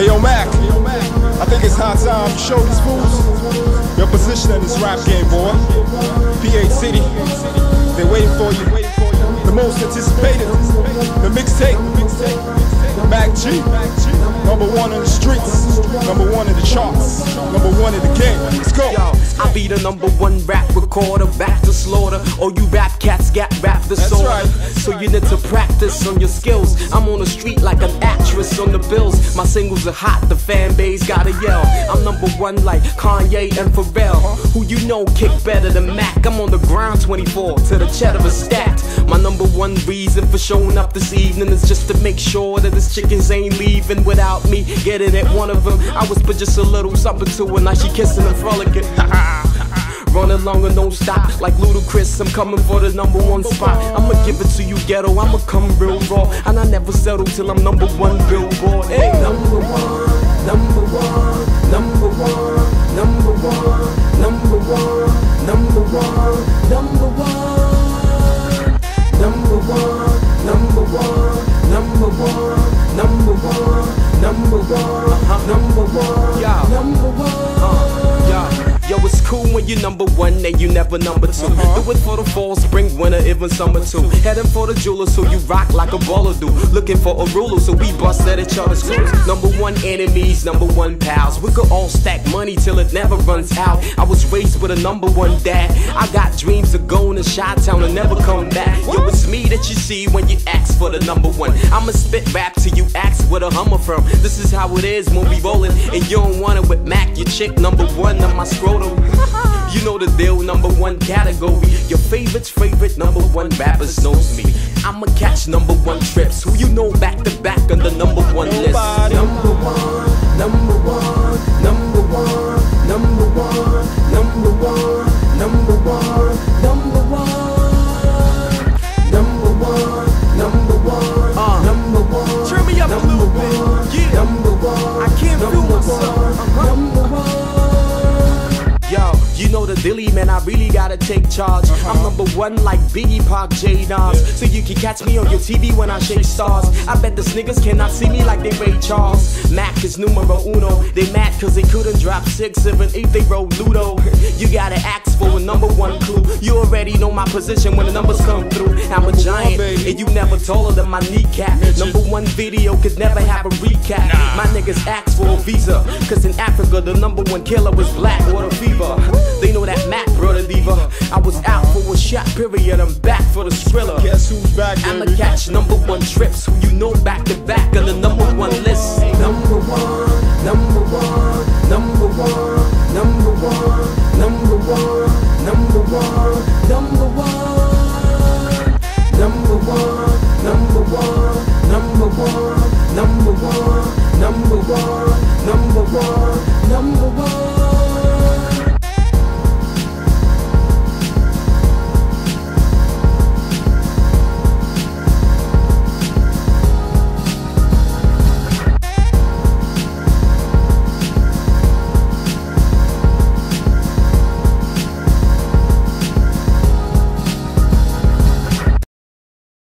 Hey yo Mac, I think it's high time you show these fools your position in this rap game, boy. PA City, they waiting for you. The most anticipated, the mixtape, mackgee, #1 in the streets, #1 in the charts, #1 in the game. Let's go. Yo, I be the #1 rap recorder, back to slaughter. All you rap cats got rap disorder. Right. So you need to practice on your skills. I'm on the street like an actress on the bills. My singles are hot, the fan base gotta yell. I'm #1 like Kanye and Pharrell. Who you know kick better than Mac? I'm on the ground 24 to the cheddar is stacked. My #1 reason for showing up this evening is just to make sure that this chickens ain't leaving without me getting at one of them. I was put just a little something to her, now she kissing and frolicking. Running long and don't stop like Ludacris. I'm coming for the #1 spot. I'ma give it to you ghetto, I'ma come real raw. And I never settle till I'm #1 billboard. Hey, #1, #1, #1, #1, #1, #1, #1, #1. Yo, it's cool when you're #1 and you never #2. Do it for the fall, spring, winter, even summer too. Heading for the jeweler so you rock like a baller do. Looking for a ruler so we bust at each other's screws. #1 enemies, #1 pals. We could all stack money till it never runs out. I was raised with a #1 dad. I got dreams of going to Chi-Town and never come back. Yo, it's me that you see when you ask for the #1. I'ma spit rap till you ask where the Hummer from. This is how it is when we rollin', and you don't want it with Mac. Your chick #1 on my scrotum. You know the deal, #1 category. Your favorite's favorite #1 rappers knows me. I'ma catch #1 trips. Who you know back to back on the #1 list? #1, #1, #1, #1, #1, #1, #1, #1. Turn me up a little bit. Yeah. I can't feel myself. Yo, you know the dilly, man, I really gotta take charge. I'm #1 like Biggie, Pac, J, Nas. So you can catch me on your TV when I shake stars. I bet the niggas cannot see me like they Ray Charles. Mac is numero uno. They mad cause they couldn't drop 6, 7, 8, they roll Ludo. You gotta ask for a #1 clue. You already know my position when the numbers come through. I'm a giant, and you never taller than my kneecap. #1 video could never have a recap. My niggas ask for a visa, cause in Africa the #1 killer was black water fever. They know that Mac brought a diva. I was out for a shot period, I'm back for the thriller. Guess who's back, baby? I'ma catch #1 trips. Who you know back to back on the #1 list.